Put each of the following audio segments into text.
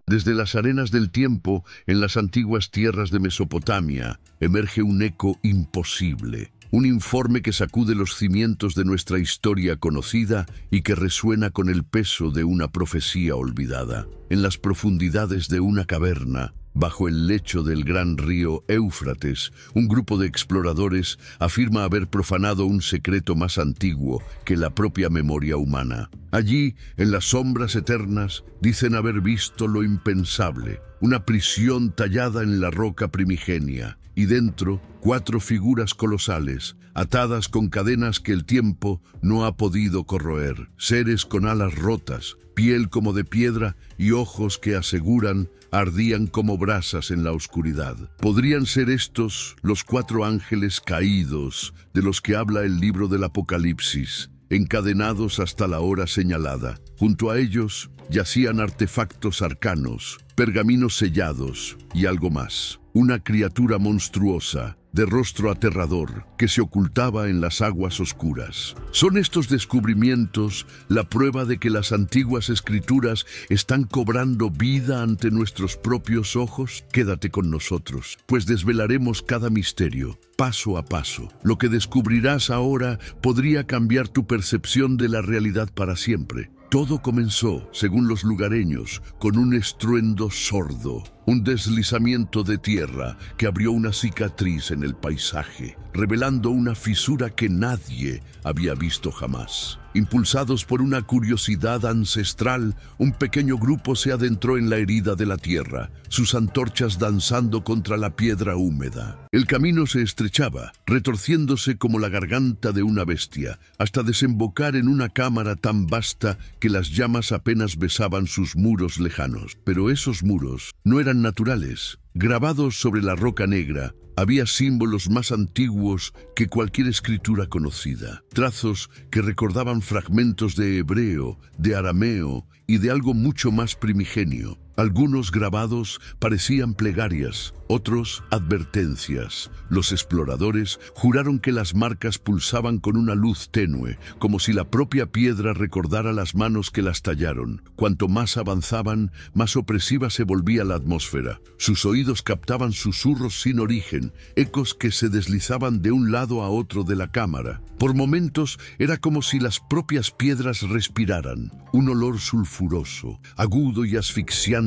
Desde las arenas del tiempo, en las antiguas tierras de Mesopotamia, emerge un eco imposible. Un informe que sacude los cimientos de nuestra historia conocida y que resuena con el peso de una profecía olvidada. En las profundidades de una caverna, bajo el lecho del gran río Éufrates, un grupo de exploradores afirma haber profanado un secreto más antiguo que la propia memoria humana. Allí, en las sombras eternas, dicen haber visto lo impensable, una prisión tallada en la roca primigenia, y dentro, 4 figuras colosales, atadas con cadenas que el tiempo no ha podido corroer, seres con alas rotas, piel como de piedra y ojos que aseguran ardían como brasas en la oscuridad. ¿Podrían ser estos los 4 ángeles caídos de los que habla el libro del Apocalipsis, encadenados hasta la hora señalada? Junto a ellos yacían artefactos arcanos, pergaminos sellados y algo más. Una criatura monstruosa, de rostro aterrador, que se ocultaba en las aguas oscuras. ¿Son estos descubrimientos la prueba de que las antiguas escrituras están cobrando vida ante nuestros propios ojos? Quédate con nosotros, pues desvelaremos cada misterio, paso a paso. Lo que descubrirás ahora podría cambiar tu percepción de la realidad para siempre. Todo comenzó, según los lugareños, con un estruendo sordo, un deslizamiento de tierra que abrió una cicatriz en el paisaje, revelando una fisura que nadie había visto jamás. Impulsados por una curiosidad ancestral, un pequeño grupo se adentró en la herida de la tierra, sus antorchas danzando contra la piedra húmeda. El camino se estrechaba, retorciéndose como la garganta de una bestia, hasta desembocar en una cámara tan vasta que las llamas apenas besaban sus muros lejanos. Pero esos muros no eran naturales. Grabados sobre la roca negra, había símbolos más antiguos que cualquier escritura conocida. Trazos que recordaban fragmentos de hebreo, de arameo y de algo mucho más primigenio. Algunos grabados parecían plegarias, otros advertencias. Los exploradores juraron que las marcas pulsaban con una luz tenue, como si la propia piedra recordara las manos que las tallaron. Cuanto más avanzaban, más opresiva se volvía la atmósfera. Sus oídos captaban susurros sin origen, ecos que se deslizaban de un lado a otro de la cámara. Por momentos era como si las propias piedras respiraran. Un olor sulfuroso, agudo y asfixiante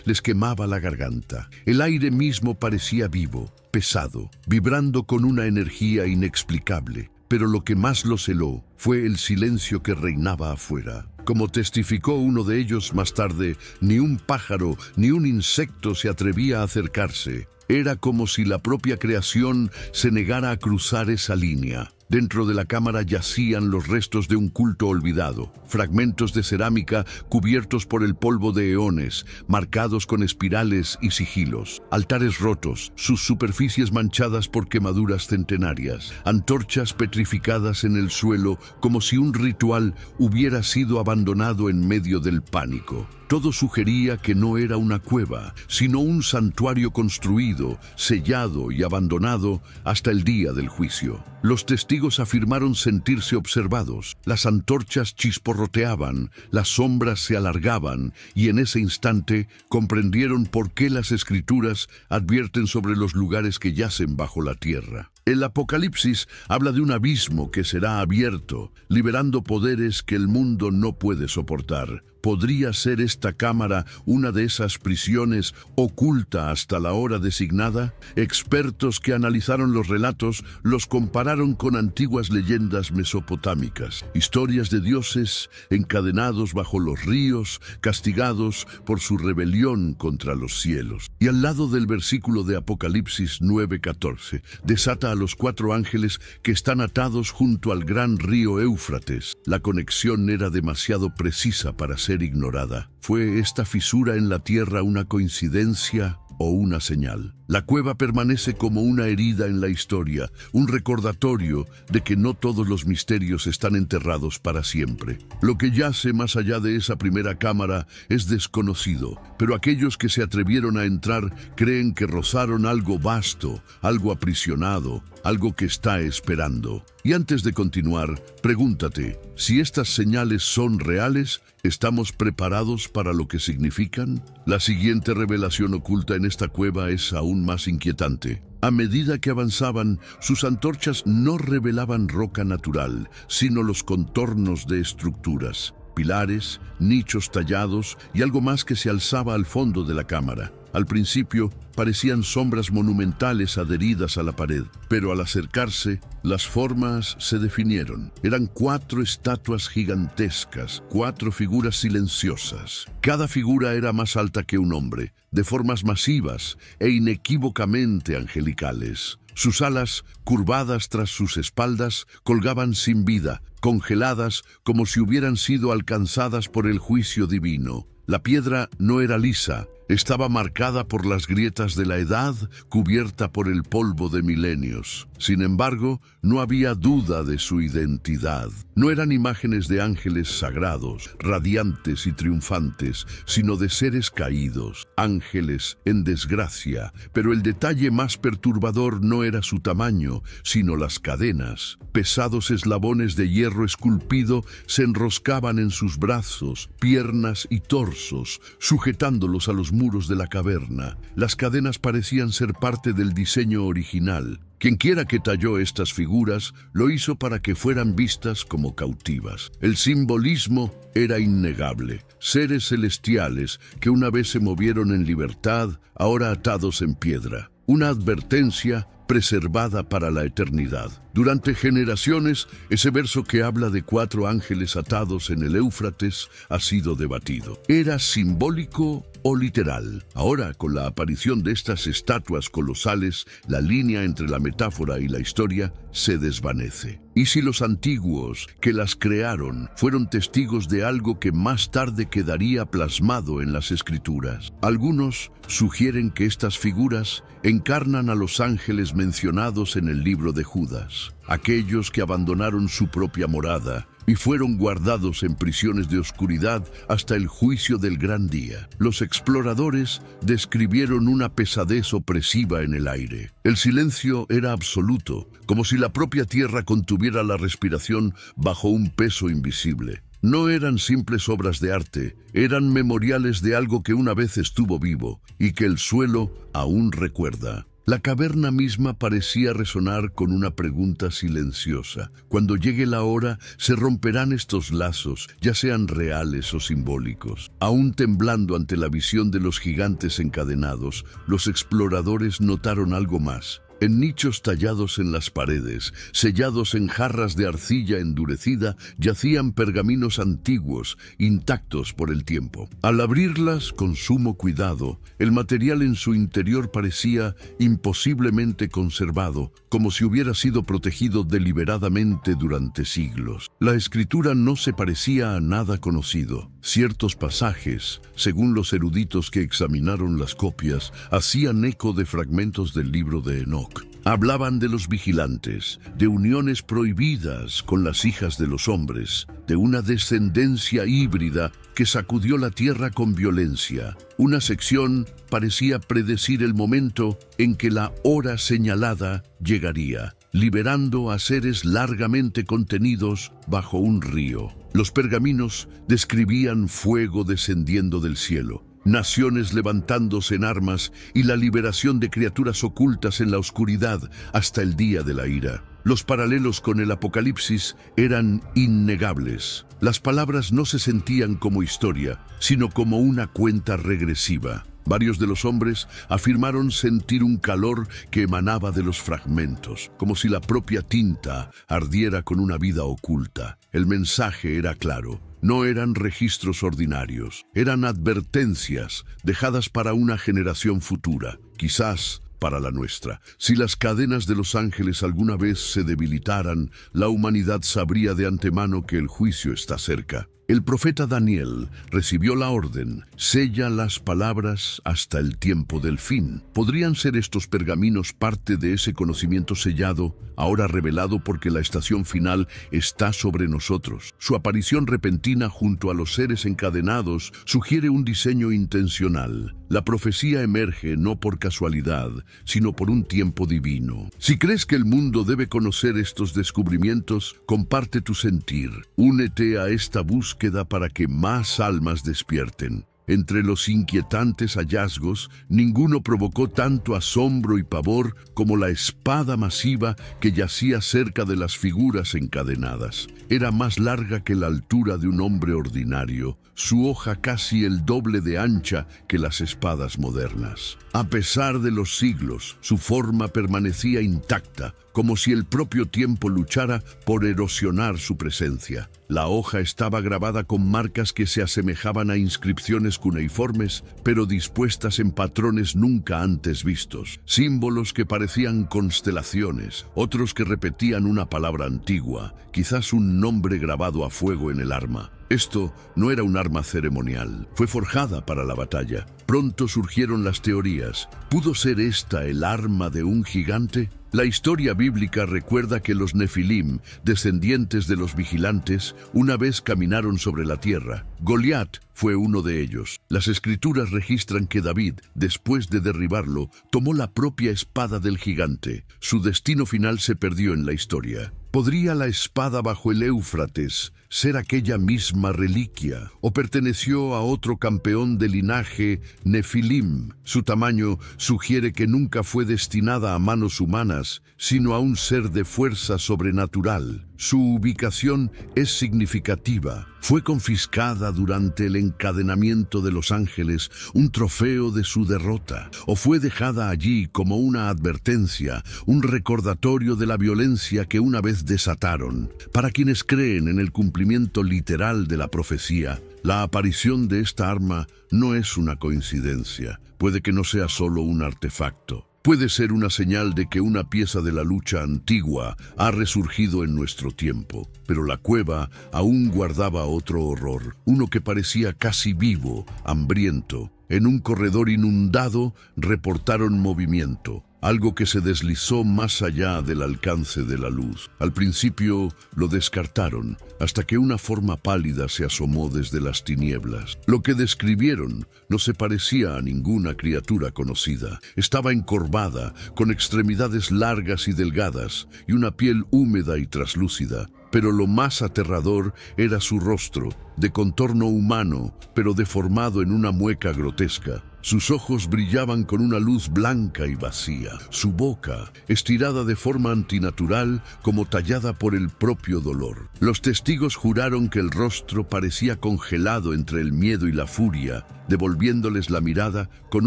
les quemaba la garganta. El aire mismo parecía vivo, pesado, vibrando con una energía inexplicable. Pero lo que más los heló fue el silencio que reinaba afuera. Como testificó uno de ellos más tarde, ni un pájaro ni un insecto se atrevía a acercarse. Era como si la propia creación se negara a cruzar esa línea. Dentro de la cámara yacían los restos de un culto olvidado, fragmentos de cerámica cubiertos por el polvo de eones, marcados con espirales y sigilos, altares rotos, sus superficies manchadas por quemaduras centenarias, antorchas petrificadas en el suelo como si un ritual hubiera sido abandonado en medio del pánico. Todo sugería que no era una cueva, sino un santuario construido, sellado y abandonado hasta el día del juicio. Los testigos afirmaron sentirse observados. Las antorchas chisporroteaban, las sombras se alargaban, y en ese instante comprendieron por qué las escrituras advierten sobre los lugares que yacen bajo la tierra. El Apocalipsis habla de un abismo que será abierto, liberando poderes que el mundo no puede soportar. ¿Podría ser esta cámara una de esas prisiones oculta hasta la hora designada? Expertos que analizaron los relatos los compararon con antiguas leyendas mesopotámicas, historias de dioses encadenados bajo los ríos, castigados por su rebelión contra los cielos. Y al lado del versículo de Apocalipsis 9:14, desata a los 4 ángeles que están atados junto al gran río Éufrates. La conexión era demasiado precisa para ser ignorada. ¿Fue esta fisura en la tierra una coincidencia o una señal? La cueva permanece como una herida en la historia, un recordatorio de que no todos los misterios están enterrados para siempre. Lo que yace más allá de esa primera cámara es desconocido, pero aquellos que se atrevieron a entrar creen que rozaron algo vasto, algo aprisionado, algo que está esperando. Y antes de continuar, pregúntate, si estas señales son reales, ¿estamos preparados para lo que significan? La siguiente revelación oculta en esta cueva es aún más inquietante. A medida que avanzaban, sus antorchas no revelaban roca natural, sino los contornos de estructuras, pilares, nichos tallados y algo más que se alzaba al fondo de la cámara. Al principio parecían sombras monumentales adheridas a la pared, pero al acercarse, las formas se definieron. Eran 4 estatuas gigantescas, 4 figuras silenciosas. Cada figura era más alta que un hombre, de formas masivas e inequívocamente angelicales. Sus alas, curvadas tras sus espaldas, colgaban sin vida, congeladas como si hubieran sido alcanzadas por el juicio divino. La piedra no era lisa, estaba marcada por las grietas de la edad, cubierta por el polvo de milenios. Sin embargo, no había duda de su identidad. No eran imágenes de ángeles sagrados, radiantes y triunfantes, sino de seres caídos, ángeles en desgracia. Pero el detalle más perturbador no era su tamaño, sino las cadenas. Pesados eslabones de hierro esculpido se enroscaban en sus brazos, piernas y torsos, sujetándolos a los muros de la caverna. Las cadenas parecían ser parte del diseño original. Quienquiera que talló estas figuras lo hizo para que fueran vistas como cautivas. El simbolismo era innegable. Seres celestiales que una vez se movieron en libertad, ahora atados en piedra. Una advertencia preservada para la eternidad. Durante generaciones, ese verso que habla de 4 ángeles atados en el Éufrates ha sido debatido. ¿Era simbólico o literal? Ahora, con la aparición de estas estatuas colosales, la línea entre la metáfora y la historia se desvanece. ¿Y si los antiguos que las crearon fueron testigos de algo que más tarde quedaría plasmado en las Escrituras? Algunos sugieren que estas figuras encarnan a los ángeles mencionados en el libro de Judas, aquellos que abandonaron su propia morada y fueron guardados en prisiones de oscuridad hasta el juicio del gran día. Los exploradores describieron una pesadez opresiva en el aire. El silencio era absoluto, como si la propia tierra contuviera la respiración bajo un peso invisible. No eran simples obras de arte, eran memoriales de algo que una vez estuvo vivo y que el suelo aún recuerda. La caverna misma parecía resonar con una pregunta silenciosa. Cuando llegue la hora, se romperán estos lazos, ya sean reales o simbólicos. Aún temblando ante la visión de los gigantes encadenados, los exploradores notaron algo más. En nichos tallados en las paredes, sellados en jarras de arcilla endurecida, yacían pergaminos antiguos, intactos por el tiempo. Al abrirlas con sumo cuidado, el material en su interior parecía imposiblemente conservado, como si hubiera sido protegido deliberadamente durante siglos. La escritura no se parecía a nada conocido. Ciertos pasajes, según los eruditos que examinaron las copias, hacían eco de fragmentos del libro de Enoc. Hablaban de los vigilantes, de uniones prohibidas con las hijas de los hombres, de una descendencia híbrida que sacudió la tierra con violencia. Una sección parecía predecir el momento en que la hora señalada llegaría, liberando a seres largamente contenidos bajo un río. Los pergaminos describían fuego descendiendo del cielo, naciones levantándose en armas y la liberación de criaturas ocultas en la oscuridad hasta el día de la ira. Los paralelos con el Apocalipsis eran innegables. Las palabras no se sentían como historia, sino como una cuenta regresiva. Varios de los hombres afirmaron sentir un calor que emanaba de los fragmentos, como si la propia tinta ardiera con una vida oculta. El mensaje era claro. No eran registros ordinarios, eran advertencias dejadas para una generación futura, quizás para la nuestra. Si las cadenas de los ángeles alguna vez se debilitaran, la humanidad sabría de antemano que el juicio está cerca. El profeta Daniel recibió la orden: sella las palabras hasta el tiempo del fin. ¿Podrían ser estos pergaminos parte de ese conocimiento sellado, ahora revelado porque la estación final está sobre nosotros? Su aparición repentina junto a los seres encadenados sugiere un diseño intencional. La profecía emerge no por casualidad, sino por un tiempo divino. Si crees que el mundo debe conocer estos descubrimientos, comparte tu sentir. Únete a esta búsqueda para que más almas despierten. Entre los inquietantes hallazgos, ninguno provocó tanto asombro y pavor como la espada masiva que yacía cerca de las figuras encadenadas. Era más larga que la altura de un hombre ordinario, su hoja casi el doble de ancha que las espadas modernas. A pesar de los siglos, su forma permanecía intacta, como si el propio tiempo luchara por erosionar su presencia. La hoja estaba grabada con marcas que se asemejaban a inscripciones cuneiformes, pero dispuestas en patrones nunca antes vistos. Símbolos que parecían constelaciones, otros que repetían una palabra antigua, quizás un nombre grabado a fuego en el arma. Esto no era un arma ceremonial, fue forjada para la batalla. Pronto surgieron las teorías. ¿Pudo ser esta el arma de un gigante? La historia bíblica recuerda que los Nefilim, descendientes de los vigilantes, una vez caminaron sobre la tierra. Goliat fue uno de ellos. Las escrituras registran que David, después de derribarlo, tomó la propia espada del gigante. Su destino final se perdió en la historia. ¿Podría la espada bajo el Éufrates ser aquella misma reliquia, o perteneció a otro campeón de linaje Nefilim? Su tamaño sugiere que nunca fue destinada a manos humanas, sino a un ser de fuerza sobrenatural. Su ubicación es significativa. Fue confiscada durante el encadenamiento de los ángeles, un trofeo de su derrota, o fue dejada allí como una advertencia, un recordatorio de la violencia que una vez desataron. Para quienes creen en el cumplimiento literal de la profecía, la aparición de esta arma no es una coincidencia. Puede que no sea solo un artefacto. Puede ser una señal de que una pieza de la lucha antigua ha resurgido en nuestro tiempo. Pero la cueva aún guardaba otro horror, uno que parecía casi vivo, hambriento. En un corredor inundado reportaron movimiento, algo que se deslizó más allá del alcance de la luz. Al principio lo descartaron, hasta que una forma pálida se asomó desde las tinieblas. Lo que describieron no se parecía a ninguna criatura conocida. Estaba encorvada, con extremidades largas y delgadas, y una piel húmeda y traslúcida. Pero lo más aterrador era su rostro, de contorno humano, pero deformado en una mueca grotesca. Sus ojos brillaban con una luz blanca y vacía. Su boca, estirada de forma antinatural, como tallada por el propio dolor. Los testigos juraron que el rostro parecía congelado entre el miedo y la furia, devolviéndoles la mirada con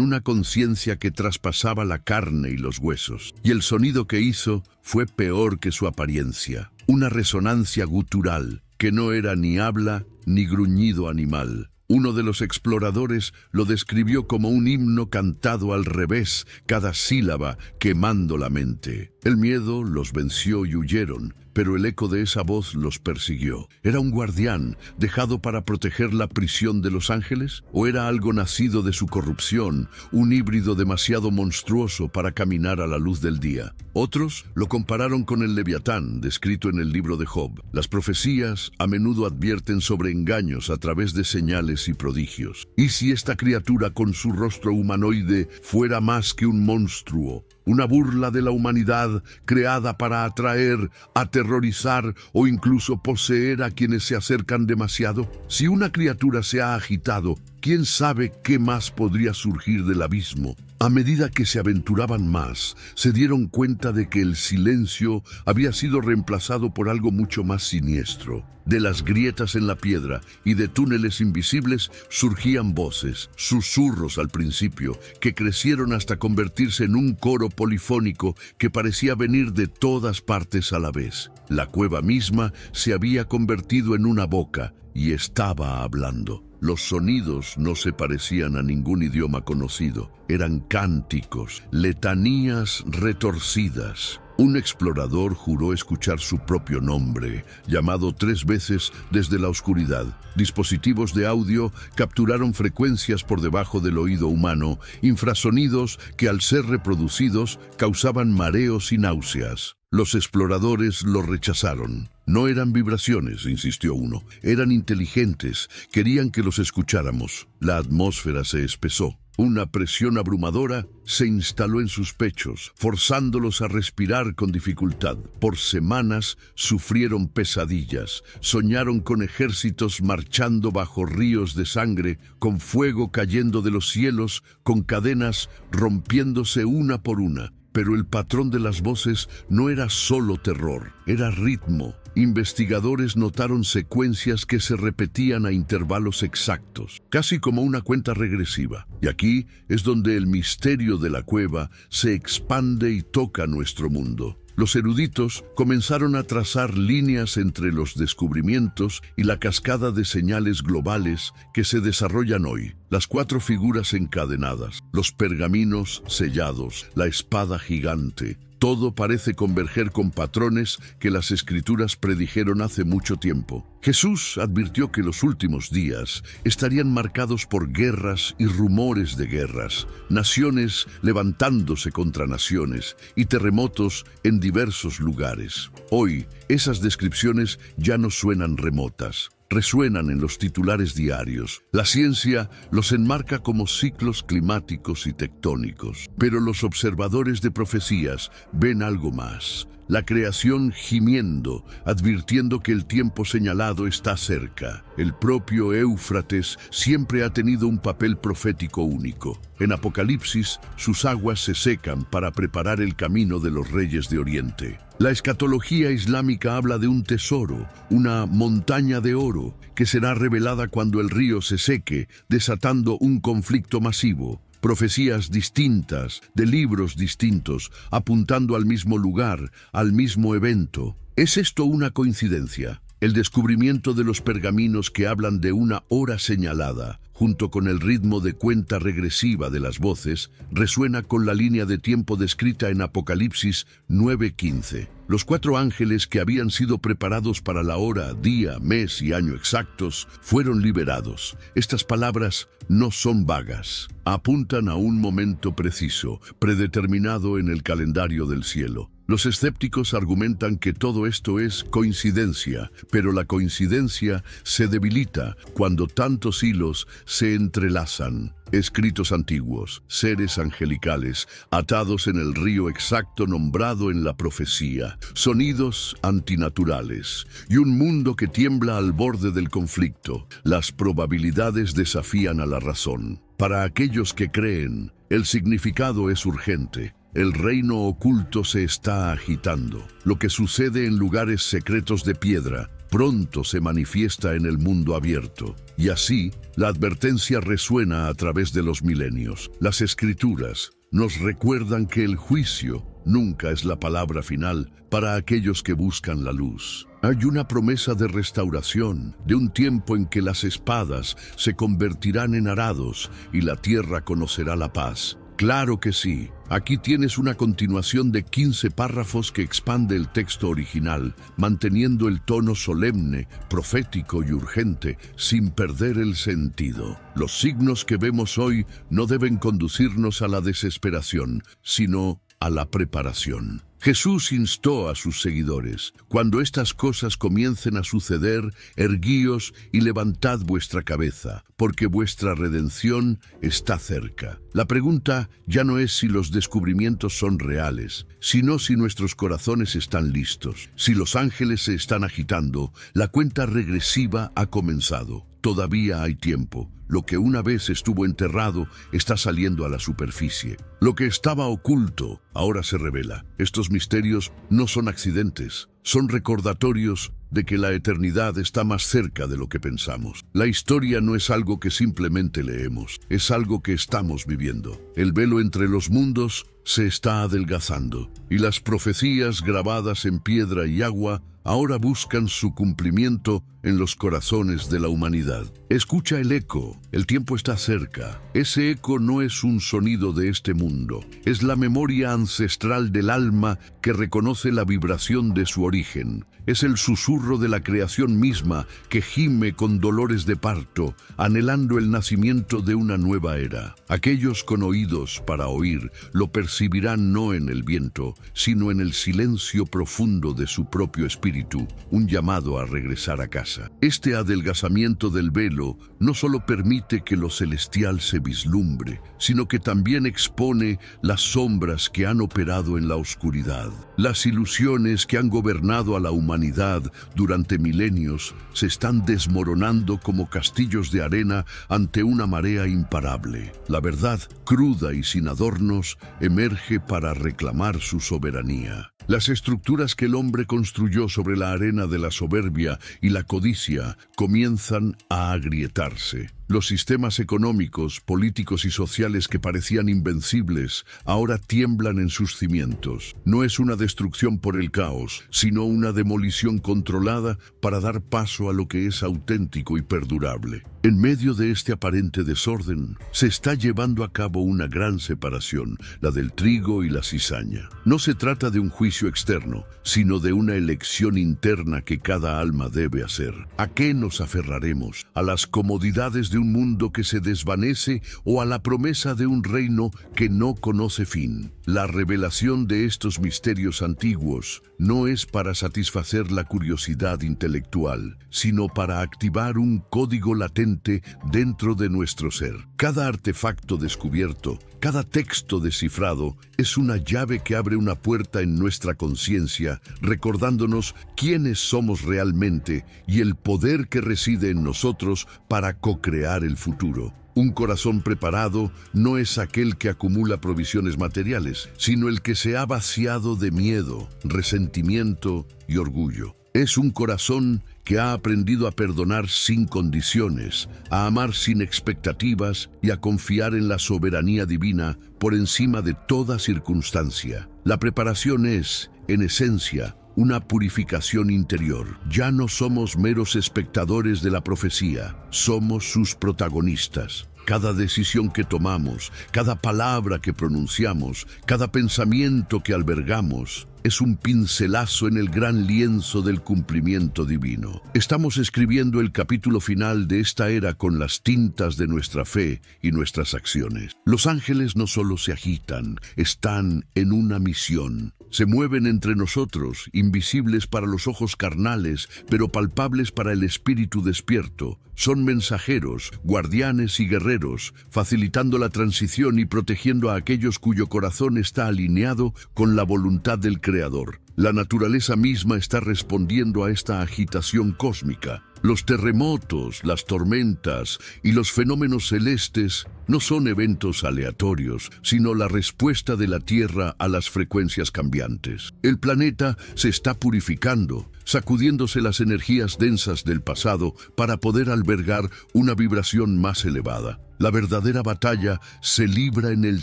una conciencia que traspasaba la carne y los huesos. Y el sonido que hizo fue peor que su apariencia. Una resonancia gutural, que no era ni habla ni gruñido animal. Uno de los exploradores lo describió como un himno cantado al revés, cada sílaba quemando la mente. El miedo los venció y huyeron, pero el eco de esa voz los persiguió. ¿Era un guardián dejado para proteger la prisión de los ángeles? ¿O era algo nacido de su corrupción, un híbrido demasiado monstruoso para caminar a la luz del día? Otros lo compararon con el Leviatán, descrito en el libro de Job. Las profecías a menudo advierten sobre engaños a través de señales y prodigios. ¿Y si esta criatura con su rostro humanoide fuera más que un monstruo? Una burla de la humanidad creada para atraer, aterrorizar o incluso poseer a quienes se acercan demasiado. Si una criatura se ha agitado, ¿quién sabe qué más podría surgir del abismo? A medida que se aventuraban más, se dieron cuenta de que el silencio había sido reemplazado por algo mucho más siniestro. De las grietas en la piedra y de túneles invisibles surgían voces, susurros al principio, que crecieron hasta convertirse en un coro polifónico que parecía venir de todas partes a la vez. La cueva misma se había convertido en una boca y estaba hablando. Los sonidos no se parecían a ningún idioma conocido. Eran cánticos, letanías retorcidas. Un explorador juró escuchar su propio nombre, llamado 3 veces desde la oscuridad. Dispositivos de audio capturaron frecuencias por debajo del oído humano, infrasonidos que al ser reproducidos causaban mareos y náuseas. Los exploradores lo rechazaron. No eran vibraciones, insistió uno, eran inteligentes, querían que los escucháramos. La atmósfera se espesó. Una presión abrumadora se instaló en sus pechos, forzándolos a respirar con dificultad. Por semanas sufrieron pesadillas, soñaron con ejércitos marchando bajo ríos de sangre, con fuego cayendo de los cielos, con cadenas rompiéndose una por una. Pero el patrón de las voces no era solo terror, era ritmo. Investigadores notaron secuencias que se repetían a intervalos exactos, casi como una cuenta regresiva. Y aquí es donde el misterio de la cueva se expande y toca nuestro mundo. Los eruditos comenzaron a trazar líneas entre los descubrimientos y la cascada de señales globales que se desarrollan hoy. Las 4 figuras encadenadas, los pergaminos sellados, la espada gigante. Todo parece converger con patrones que las escrituras predijeron hace mucho tiempo. Jesús advirtió que los últimos días estarían marcados por guerras y rumores de guerras, naciones levantándose contra naciones y terremotos en diversos lugares. Hoy, esas descripciones ya no suenan remotas. Resuenan en los titulares diarios. La ciencia los enmarca como ciclos climáticos y tectónicos. Pero los observadores de profecías ven algo más. La creación gimiendo, advirtiendo que el tiempo señalado está cerca. El propio Éufrates siempre ha tenido un papel profético único. En Apocalipsis, sus aguas se secan para preparar el camino de los reyes de Oriente. La escatología islámica habla de un tesoro, una montaña de oro, que será revelada cuando el río se seque, desatando un conflicto masivo. Profecías distintas, de libros distintos, apuntando al mismo lugar, al mismo evento. ¿Es esto una coincidencia? El descubrimiento de los pergaminos que hablan de una hora señalada, junto con el ritmo de cuenta regresiva de las voces, resuena con la línea de tiempo descrita en Apocalipsis 9:15. Los 4 ángeles que habían sido preparados para la hora, día, mes y año exactos fueron liberados. Estas palabras no son vagas, apuntan a un momento preciso, predeterminado en el calendario del cielo. Los escépticos argumentan que todo esto es coincidencia, pero la coincidencia se debilita cuando tantos hilos se entrelazan. Escritos antiguos, seres angelicales, atados en el río exacto nombrado en la profecía, sonidos antinaturales y un mundo que tiembla al borde del conflicto. Las probabilidades desafían a la razón. Para aquellos que creen, el significado es urgente. El reino oculto se está agitando. Lo que sucede en lugares secretos de piedra pronto se manifiesta en el mundo abierto. Y así, la advertencia resuena a través de los milenios. Las escrituras nos recuerdan que el juicio nunca es la palabra final para aquellos que buscan la luz. Hay una promesa de restauración, de un tiempo en que las espadas se convertirán en arados y la tierra conocerá la paz. Claro que sí. Aquí tienes una continuación de 15 párrafos que expande el texto original, manteniendo el tono solemne, profético y urgente, sin perder el sentido. Los signos que vemos hoy no deben conducirnos a la desesperación, sino a la preparación. Jesús instó a sus seguidores: cuando estas cosas comiencen a suceder, erguíos y levantad vuestra cabeza, porque vuestra redención está cerca. La pregunta ya no es si los descubrimientos son reales, sino si nuestros corazones están listos. Si los ángeles se están agitando, la cuenta regresiva ha comenzado. Todavía hay tiempo. Lo que una vez estuvo enterrado está saliendo a la superficie. Lo que estaba oculto ahora se revela. Estos misterios no son accidentes, son recordatorios de que la eternidad está más cerca de lo que pensamos. La historia no es algo que simplemente leemos, es algo que estamos viviendo. El velo entre los mundos se está adelgazando, y las profecías grabadas en piedra y agua ahora buscan su cumplimiento en los corazones de la humanidad. Escucha el eco, tiempo. El tiempo está cerca. Ese eco no es un sonido de este mundo. Es la memoria ancestral del alma que reconoce la vibración de su origen. Es el susurro de la creación misma que gime con dolores de parto, anhelando el nacimiento de una nueva era. Aquellos con oídos para oír lo percibirán no en el viento, sino en el silencio profundo de su propio espíritu, un llamado a regresar a casa. Este adelgazamiento del velo no solo permite que lo celestial se vislumbre, sino que también expone las sombras que han operado en la oscuridad. Las ilusiones que han gobernado a la humanidad durante milenios se están desmoronando como castillos de arena ante una marea imparable. La verdad, cruda y sin adornos, emerge para reclamar su soberanía. Las estructuras que el hombre construyó sobre la arena de la soberbia y la codicia comienzan a agrietarse. Los sistemas económicos, políticos y sociales que parecían invencibles ahora tiemblan en sus cimientos. No es una destrucción por el caos, sino una demolición controlada para dar paso a lo que es auténtico y perdurable. En medio de este aparente desorden, se está llevando a cabo una gran separación, la del trigo y la cizaña. No se trata de un juicio externo, sino de una elección interna que cada alma debe hacer. ¿A qué nos aferraremos? ¿A las comodidades de un mundo que se desvanece o a la promesa de un reino que no conoce fin? La revelación de estos misterios antiguos no es para satisfacer la curiosidad intelectual, sino para activar un código latente dentro de nuestro ser. Cada artefacto descubierto, cada texto descifrado, es una llave que abre una puerta en nuestra conciencia, recordándonos quiénes somos realmente y el poder que reside en nosotros para co-crear el futuro. Un corazón preparado no es aquel que acumula provisiones materiales, sino el que se ha vaciado de miedo, resentimiento y orgullo. Es un corazón que ha aprendido a perdonar sin condiciones, a amar sin expectativas y a confiar en la soberanía divina por encima de toda circunstancia. La preparación es, en esencia, una purificación interior. Ya no somos meros espectadores de la profecía, somos sus protagonistas. Cada decisión que tomamos, cada palabra que pronunciamos, cada pensamiento que albergamos, es un pincelazo en el gran lienzo del cumplimiento divino. Estamos escribiendo el capítulo final de esta era con las tintas de nuestra fe y nuestras acciones. Los ángeles no solo se agitan, están en una misión. Se mueven entre nosotros, invisibles para los ojos carnales, pero palpables para el espíritu despierto. Son mensajeros, guardianes y guerreros, facilitando la transición y protegiendo a aquellos cuyo corazón está alineado con la voluntad del Creador. La naturaleza misma está respondiendo a esta agitación cósmica. Los terremotos, las tormentas y los fenómenos celestes no son eventos aleatorios, sino la respuesta de la Tierra a las frecuencias cambiantes. El planeta se está purificando, sacudiéndose las energías densas del pasado para poder albergar una vibración más elevada. La verdadera batalla se libra en el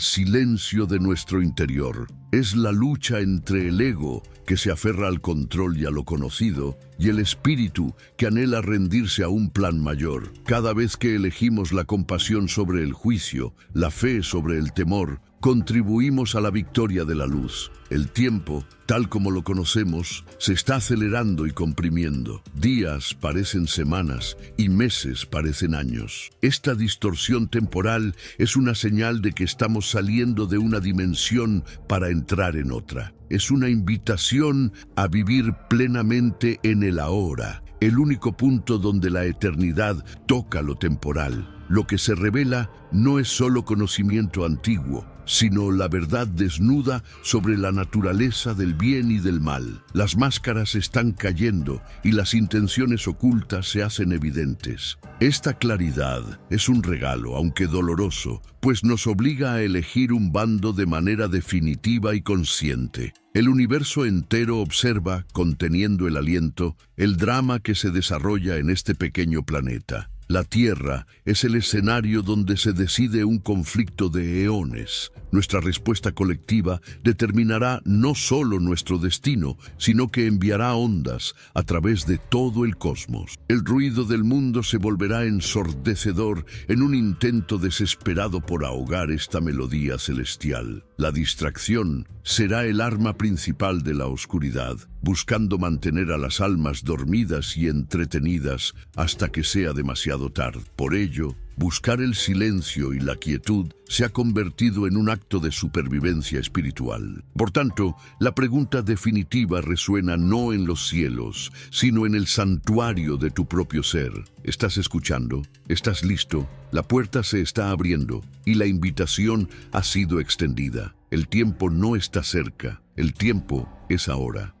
silencio de nuestro interior. Es la lucha entre el ego, que se aferra al control y a lo conocido, y el espíritu, que anhela rendirse a un plan mayor. Cada vez que elegimos la compasión sobre el juicio, la fe sobre el temor, contribuimos a la victoria de la luz. El tiempo, tal como lo conocemos, se está acelerando y comprimiendo. Días parecen semanas y meses parecen años. Esta distorsión temporal es una señal de que estamos saliendo de una dimensión para entrar en otra. Es una invitación a vivir plenamente en el ahora, el único punto donde la eternidad toca lo temporal. Lo que se revela no es solo conocimiento antiguo, sino la verdad desnuda sobre la naturaleza del bien y del mal. Las máscaras están cayendo y las intenciones ocultas se hacen evidentes. Esta claridad es un regalo, aunque doloroso, pues nos obliga a elegir un bando de manera definitiva y consciente. El universo entero observa, conteniendo el aliento, el drama que se desarrolla en este pequeño planeta. La Tierra es el escenario donde se decide un conflicto de eones. Nuestra respuesta colectiva determinará no solo nuestro destino, sino que enviará ondas a través de todo el cosmos. El ruido del mundo se volverá ensordecedor en un intento desesperado por ahogar esta melodía celestial. La distracción será el arma principal de la oscuridad, buscando mantener a las almas dormidas y entretenidas hasta que sea demasiado tarde. Por ello, buscar el silencio y la quietud se ha convertido en un acto de supervivencia espiritual. Por tanto, la pregunta definitiva resuena no en los cielos, sino en el santuario de tu propio ser. ¿Estás escuchando? ¿Estás listo? La puerta se está abriendo y la invitación ha sido extendida. El tiempo no está cerca, el tiempo es ahora.